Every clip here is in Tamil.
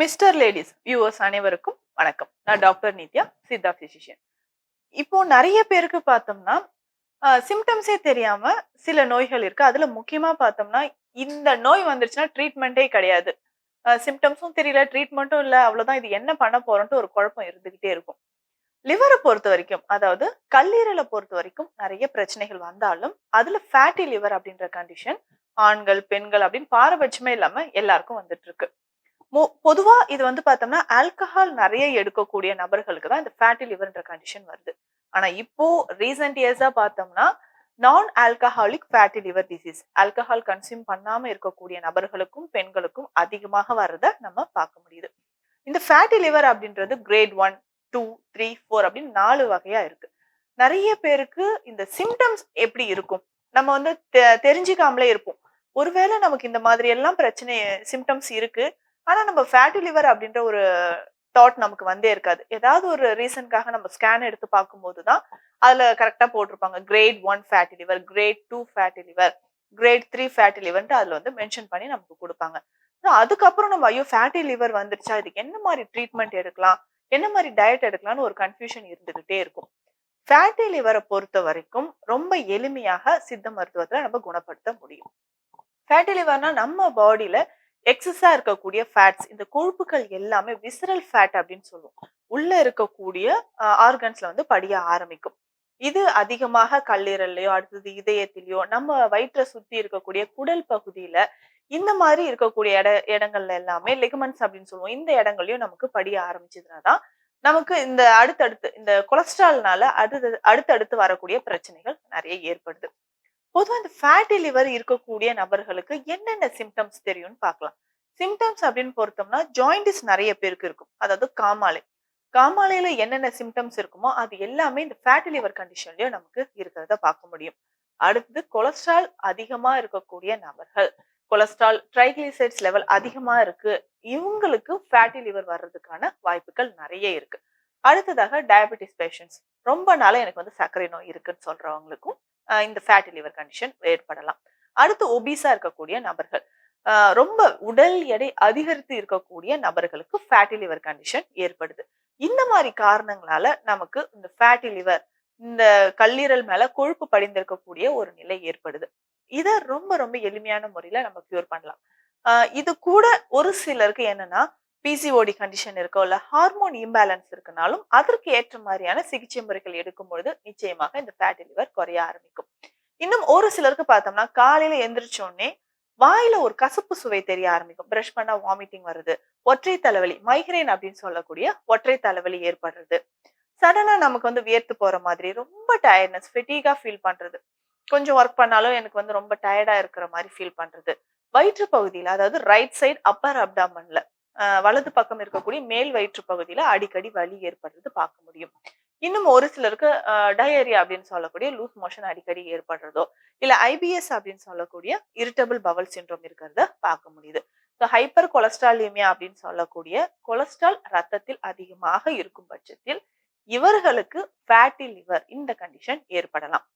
மிஸ்டர் லேடிஸ் வியூவர்ஸ் அனைவருக்கும் வணக்கம். நான் டாக்டர் நித்யா, சித்தா பிசிஷியன். இப்போ நெறைய பேருக்கு பார்த்தோம்னா, சிம்ப்டம்ஸே தெரியாம சில நோய்கள் இருக்கு. அதுல முக்கியமா பார்த்தோம்னா, இந்த நோய் வந்துருச்சுன்னா ட்ரீட்மெண்ட்டே கிடையாது. சிம்ப்டம்ஸும் தெரியல, ட்ரீட்மெண்ட்டும் இல்ல. அவ்வளோதான், இது என்ன பண்ண போறோம்ன்ட்டு ஒரு குழப்பம் இருந்துகிட்டே இருக்கும். லிவர பொறுத்தவரைக்கும், அதாவது கல்லீரல பொறுத்தவரைக்கும் நெறைய பிரச்சனைகள் வந்தாலும், அதுல ஃபேட்டி லிவர் அப்படின்ற கண்டிஷன் ஆண்கள், பெண்கள் அப்படின்னு பாரபட்சமே இல்லாம எல்லாருக்கும் வந்துட்டு இருக்கு. பொதுவா இது வந்து பார்த்தோம்னா, ஆல்கஹால் நெறைய எடுக்கக்கூடிய நபர்களுக்கு தான் இந்த ஃபேட்டி லிவர்ன்ற கண்டிஷன் வருது. ஆனா இப்போ ரீசென்ட் இயர்ஸா பார்த்தோம்னா, நான் alcoholic fatty liver disease alcohol consume பண்ணாம இருக்கக்கூடிய நபர்களுக்கும், பெண்களுக்கும் அதிகமாக வர்றத நம்ம பார்க்க முடியுது. இந்த ஃபேட்டி லிவர் அப்படின்றது கிரேட் 1, 2, 3, 4 அப்படின்னு 4 வகையா இருக்கு. நெறைய பேருக்கு இந்த சிம்ப்டம்ஸ் எப்படி இருக்கும்? நம்ம வந்து தெரிஞ்சுக்காமலே இருப்போம். ஒருவேளை நமக்கு இந்த மாதிரி எல்லாம் பிரச்சனை சிம்ப்டம்ஸ் இருக்கு. ஆனா நம்ம ஃபேட்டி லிவர் அப்படின்ற ஒரு தாட் நமக்கு வந்தே இருக்காது. ஏதாவது ஒரு ரீசன்க்காக நம்ம ஸ்கேன் எடுத்து பார்க்கும்போது தான், அதுல கரெக்ட்டா போட்டிருப்பாங்க. Grade 1 fatty liver, grade 2 fatty liver, grade 3 fatty லிவர்ன்ட்டு அதுல வந்து மென்ஷன் பண்ணி நமக்கு குடுப்பாங்க. அதுக்கப்புறம் நம்ம ஐயோ! ஃபேட்டி லிவர் வந்துருச்சா? இதுக்கு என்ன மாரி ட்ரீட்மெண்ட் எடுக்கலாம்? என்ன மாரி டயட் எடுக்கலாம்னு ஒரு கன்ஃப்யூஷன் இருந்துகிட்டே இருக்கும். ஃபேட்டி லிவர பொறுத்தவரைக்கும் ரொம்ப எளிமையாக சித்த மருத்துவத்துல நம்ம குணப்படுத்த முடியும். ஃபேட்டி லிவர்னா நம்ம பாடியில எக்ஸஸா இருக்கக்கூடிய ஃபேட்ஸ், இந்த கொழுப்புகள் எல்லாமே விசரல் ஃபேட் அப்படின்னு சொல்லுவோம். உள்ள இருக்கக்கூடிய ஆர்கன்ஸ்ல வந்து படிய ஆரம்பிக்கும். இது அதிகமாக கல்லீரல்லயோ, அடுத்தது இதயத்திலயோ, நம்ம வயிற்ற சுத்தி இருக்கக்கூடிய குடல் பகுதியில, இந்த மாரி இருக்கக்கூடிய இடங்கள்ல எல்லாமே லிகமெண்ட்ஸ் அப்படின்னு சொல்லுவோம். இந்த இடங்கள்லயும் நமக்கு படிய ஆரம்பிச்சதுனா தான், நமக்கு இந்த அடுத்தடுத்து இந்த கொலஸ்ட்ரால்னால அடுத்தடுத்து வரக்கூடிய பிரச்சனைகள் நெறைய ஏற்படுது. பொதுவா இந்த ஃபேட்டி லிவர் இருக்கக்கூடிய நபர்களுக்கு என்னென்ன சிம்ப்டம்ஸ் தெரியும்னு பார்க்கலாம். சிம்ப்டம்ஸ் அப்படின்னு பொறுத்தோம்னா, ஜாயிண்டிஸ் நெறைய பேருக்கு இருக்கும். அதாவது காமாலை. காமாலையில என்னென்ன சிம்ப்டம்ஸ் இருக்குமோ, அது எல்லாமே இந்த ஃபேட்டி லிவர் கண்டிஷன்லயும் நமக்கு இருக்கிறத பார்க்க முடியும். அடுத்தது கொலஸ்ட்ரால் அதிகமா இருக்கக்கூடிய நபர்கள். கொலஸ்ட்ரால், ட்ரைகிளிசரைட்ஸ் லெவல் அதிகமா இருக்கு. இவங்களுக்கு ஃபேட்டி லிவர் வர்றதுக்கான வாய்ப்புகள் நெறைய இருக்கு. அடுத்ததாக டயபெட்டிஸ் பேஷண்ட்ஸ். ரொம்ப நாளா எனக்கு வந்து சர்க்கரை நோய் இருக்குன்னு சொல்றவங்களுக்கும் இந்த ஃபேட்டி லிவர் கண்டிஷன் ஏற்படலாம். அடுத்து ஒபீஸா இருக்கக்கூடிய நபர்கள். ரொம்ப உடல் எடை அதிகரித்து இருக்கக்கூடிய நபர்களுக்கு ஃபேட்டி லிவர் கண்டிஷன் ஏற்படுது. இந்த மாரி காரணங்களால நமக்கு இந்த ஃபேட்டி லிவர், இந்த கல்லீரல் மேல கொழுப்பு படிந்திருக்கக்கூடிய ஒரு நிலை ஏற்படுது. இத ரொம்ப ரொம்ப எளிமையான முறையில நம்ம கியூர் பண்ணலாம். இது கூட ஒரு சிலருக்கு என்னன்னா, பிசிஓடி கண்டிஷன் இருக்கோ, இல்ல ஹார்மோன் இம்பேலன்ஸ் இருக்குனாலும், அதற்கு ஏற்ற மாரியான சிகிச்சை முறைகள் எடுக்கும் பொழுது, நிச்சயமாக இந்த ஃபேட்டி லிவர் குறைய ஆரம்பிக்கும். இன்னும் ஒரு சிலருக்கு பார்த்தோம்னா, காலையில எந்திரிச்ச உடனே வாயில ஒரு கசப்பு சுவை தெரிய ஆரம்பிக்கும். பிரஷ் பண்ணா வாமிட்டிங் வருது. ஒற்றை தலைவலி, மைக்ரேன் அப்படின்னு சொல்லக்கூடிய ஒற்றை தலைவலி ஏற்படுறது. சடனா நமக்கு வந்து வியர்த்து போற மாதிரி, ரொம்ப டயர்ட்னஸ், ஃபெட்டிகா ஃபீல் பண்றது. கொஞ்சம் ஒர்க் பண்ணாலும் எனக்கு வந்து ரொம்ப டயர்டா இருக்கிற மாரி ஃபீல் பண்றது. வயிற்று பகுதியில, அதாவது ரைட் சைடு அப்பர் அப்டாமன்ல வலது பக்கம் இருக்கக்கூடிய மேல் வயிற்று பகுதியில அடிக்கடி வலி ஏற்படுறது பார்க்க முடியும். இன்னும் ஒரு சிலருக்கு டயரியா அப்படின்னு சொல்லக்கூடிய லூஸ் மோஷன் அடிக்கடி ஏற்படுறதோ, இல்ல ஐபிஎஸ் அப்படின்னு சொல்லக்கூடிய இரிட்டபிள் பவல் சிண்ட்ரோம் இருக்கிறத பார்க்க முடியுது. ஹைப்பர் கொலஸ்ட்ராலிமியா அப்படின்னு சொல்லக்கூடிய கொலஸ்ட்ரால் ரத்தத்தில் அதிகமாக இருக்கும் பட்சத்தில் இவர்களுக்கு ஃபேட்டி லிவர் இந்த கண்டிஷன் ஏற்படலாம்.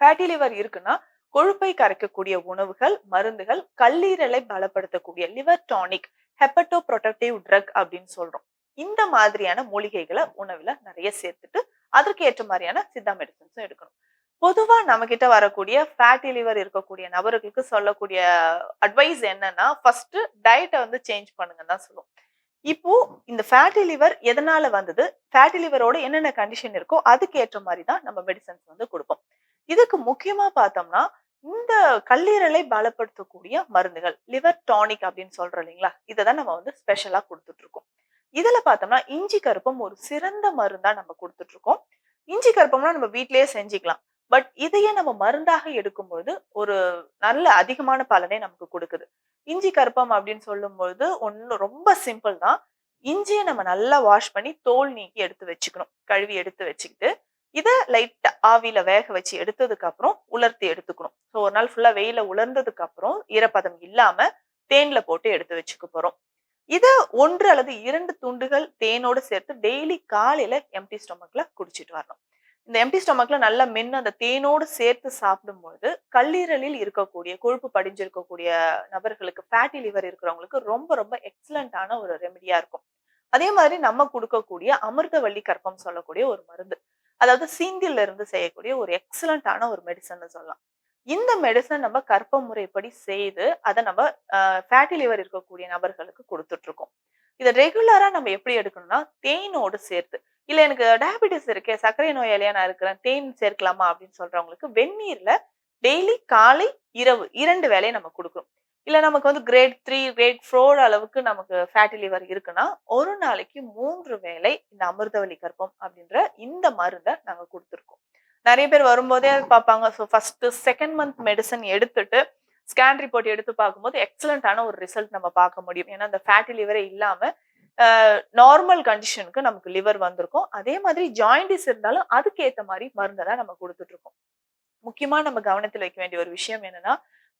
ஃபேட்டி லிவர் இருக்குன்னா, கொழுப்பை கரைக்கக்கூடிய உணவுகள், மருந்துகள், கல்லீரலை பலப்படுத்தக்கூடிய லிவர் டானிக், ஹெப்படோ புரொடெக்டிவ் ட்ரக் அப்படின்னு சொல்றோம். இந்த மாதிரியான மூலிகைகள உணவுல நெறைய சேர்த்துட்டு, அதற்கு ஏற்ற மாரியான சித்தா மெடிசின்ஸும் எடுக்கணும். பொதுவா நம்மகிட்ட வரக்கூடிய ஃபேட்டி லிவர் இருக்கக்கூடிய நபர்களுக்கு சொல்லக்கூடிய அட்வைஸ் என்னன்னா, ஃபர்ஸ்ட்டு டயட்ட வந்து சேஞ்ச் பண்ணுங்கன்னு தான் சொல்லுவோம். இப்போ இந்த ஃபேட்டி லிவர் எதனால வந்தது? ஃபேட்டி லிவரோட என்னென்ன கண்டிஷன் இருக்கோ, அதுக்கு ஏற்ற மாரி தான் நம்ம மெடிசின்ஸ் வந்து குடுப்போம். இதுக்கு முக்கியமா பார்த்தோம்னா, இந்த கல்லீரலை பலப்படுத்தக்கூடிய மருந்துகள், லிவர் டானிக் அப்படின்னு சொல்றோம் இல்லைங்களா? இத தான் நம்ம வந்து ஸ்பெஷலா குடுத்துட்டு இருக்கோம். இதுல பார்த்தோம்னா, இஞ்சி கருப்பம் ஒரு சிறந்த மருந்தா நம்ம குடுத்துட்டு இருக்கோம். இஞ்சி கருப்பம்னா நம்ம வீட்லயே செஞ்சுக்கலாம். பட் இதையே நம்ம மருந்தாக எடுக்கும்போது, ஒரு நல்ல அதிகமான பலனை நமக்கு குடுக்குது. இஞ்சி கருப்பம் அப்படின்னு சொல்லும்பொழுது, ஒண்ணு ரொம்ப சிம்பிள் தான். இஞ்சிய நம்ம நல்லா வாஷ் பண்ணி தோல் நீக்கி எடுத்து வச்சுக்கணும். கழுவி எடுத்து வச்சுக்கிட்டு, இத லைட்டா ஆவியில வேக வச்சு எடுத்ததுக்கு அப்புறம் உலர்த்தி எடுத்துக்கணும். ஒரு நாள் ஃபுல்லா வெயில்ல உலர்ந்ததுக்கு அப்புறம் ஈரப்பதம் இல்லாம தேன்ல போட்டு எடுத்து வச்சுக்க போறோம். இத 1 அல்லது 2 துண்டுகள் தேனோடு சேர்த்து டெய்லி காலையில எம்ப்டி ஸ்டொமக்ல குடிச்சிட்டு வரணும். இந்த எம்ப்டி ஸ்டொமக்ல நல்லா மென்னு அந்த தேனோடு சேர்த்து சாப்பிடும்பொழுது, கல்லீரலில் இருக்கக்கூடிய கொழுப்பு படிஞ்சிருக்கக்கூடிய நபர்களுக்கு, ஃபேட்டி லிவர் இருக்கிறவங்களுக்கு ரொம்ப ரொம்ப எக்ஸலன்ட்டான ஒரு ரெமிடியா இருக்கும். அதே மாதிரி நம்ம குடுக்கக்கூடிய அமிர்தவள்ளி கற்பம் சொல்லக்கூடிய ஒரு மருந்து. அதாவது சீந்தில்ல இருந்து செய்யக்கூடிய ஒரு எக்ஸலன்ட்டான ஒரு மெடிசின்னு சொல்லலாம். இந்த மெடிசின் நம்ம கர்ப்ப முறைப்படி செய்து, அத நம்ம ஃபேட்டி லிவர் இருக்கக்கூடிய நபர்களுக்கு குடுத்துட்டு இருக்கோம். இத ரெகுலரா நம்ம எப்படி எடுக்கணும்னா, தேனோடு சேர்த்து. இல்ல எனக்கு டயபெட்டிஸ் இருக்கே, சர்க்கரை நோயாளியா நான் இருக்கிறேன். தேன் சேர்க்கலாமா? அப்படின்னு சொல்றவங்களுக்கு வெந்நீர்ல டெய்லி காலை, இரவு 2 வேளை நம்ம குடுக்கணும். இல்ல நமக்கு வந்து கிரேட் 3, கிரேட் 4 அளவுக்கு நமக்கு ஃபேட்டி லிவர் இருக்குன்னா, ஒரு நாளைக்கு 3 வேளை இந்த அமிர்தவள்ளி கற்பம் அப்படின்ற இந்த மருந்த நாங்க குடுத்துருக்கோம். நெறைய பேர் வரும்போதே அது பார்ப்பாங்க. So first, second month medicine எடுத்துட்டு, ஸ்கேன் ரிப்போர்ட் எடுத்து பார்க்கும்போது எக்ஸலன்ட்டான ஒரு ரிசல்ட் நம்ம பார்க்க முடியும். ஏன்னா, அந்த ஃபேட்டி லிவரே இல்லாம அ நார்மல் கண்டிஷனுக்கு நமக்கு லிவர் வந்திருக்கும். அதே மாதிரி ஜாயின்டிஸ் இருந்தாலும் அதுக்கு ஏத்த மாரி மருந்த தான் நம்ம குடுத்துட்டு இருக்கோம். முக்கியமா நம்ம கவனத்துல வைக்க வேண்டிய ஒரு விஷயம் என்னன்னா,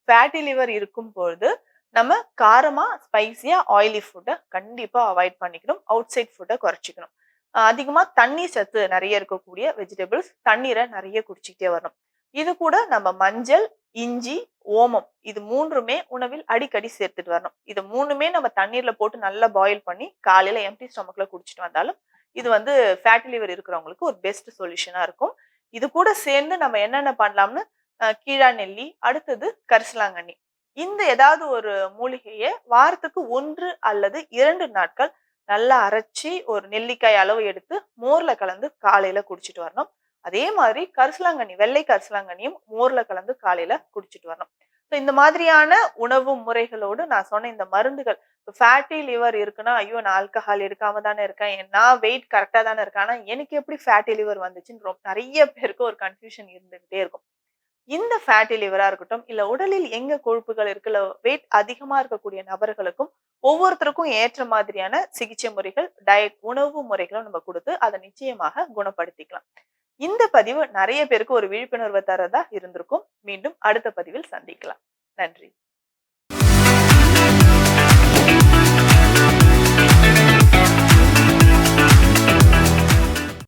ஃபேட்டி லிவர் இருக்கும் பொழுது, நம்ம காரமா, ஸ்பைசியா, ஆயிலி ஃபுட்ட கண்டிப்பா அவாய்ட் பண்ணிக்கணும். அவுட் சைட் ஃபுட்ட குறைச்சுக்கணும். அதிகமா தண்ணீர் சத்து நெறைய இருக்கக்கூடிய வெஜிடபிள்ஸ், தண்ணீர நெறைய குடிச்சுக்கிட்டே வரணும். இது கூட நம்ம மஞ்சள், இஞ்சி, ஓமம் இது 3மே உணவில் அடிக்கடி சேர்த்துட்டு வரணும். இது 3மே நம்ம தண்ணீர்ல போட்டு நல்லா பாயில் பண்ணி, காலையில எம்ப்டி ஸ்டொமக்ல குடிச்சிட்டு வந்தாலும், இது வந்து ஃபேட்டி லிவர் இருக்கிறவங்களுக்கு ஒரு பெஸ்ட் சொல்யூஷனா இருக்கும். இது கூட சேர்ந்து நம்ம என்னென்ன பண்ணலாம்னு, கீழாநெல்லி, அடுத்தது கரிசலாங்கண்ணி. இந்த ஏதாவது ஒரு மூலிகைய வாரத்துக்கு 1 அல்லது 2 நாட்கள் நல்லா அரைச்சு, ஒரு நெல்லிக்காய் அளவு எடுத்து மோர்ல கலந்து காலையில குடிச்சிட்டு வரணும். அதே மாதிரி கரிசலாங்கண்ணி, வெள்ளை கரிசலாங்கண்ணியும் மோர்ல கலந்து காலையில குடிச்சிட்டு வரணும். ஸோ இந்த மாதிரியான உணவு முறைகளோடு நான் சொன்ன இந்த மருந்துகள், ஃபேட்டி லிவர் இருக்குன்னா, ஐயோ! நான் ஆல்கஹால் எடுக்காம தானே இருக்கேன். நான் வெயிட் கரெக்ட்டா தானே இருக்கேன். ஆனா எனக்கு எப்படி ஃபேட்டி லிவர் வந்துச்சுன்னு நெறைய பேருக்கு ஒரு கன்ஃப்யூஷன் இருந்துகிட்டே இருக்கும். இந்த ஃபேட்டி லிவரா இருக்கட்டும், இல்ல உடலில் எங்க கொழுப்புகள் இருக்கு, இல்ல வெயிட் அதிகமா இருக்கக்கூடிய நபர்களுக்கும், ஒவ்வொருத்தருக்கும் ஏற்ற மாதிரியான சிகிச்சை முறைகள், டயட் உணவு முறைகளும் நம்ம குடுத்து, அத நிச்சயமாக குணப்படுத்திக்கலாம். இந்த பதிவு நெறைய பேருக்கு ஒரு விழிப்புணர்வ தரதா இருந்திருக்கும். மீண்டும் அடுத்த பதிவில் சந்திக்கலாம். நன்றி.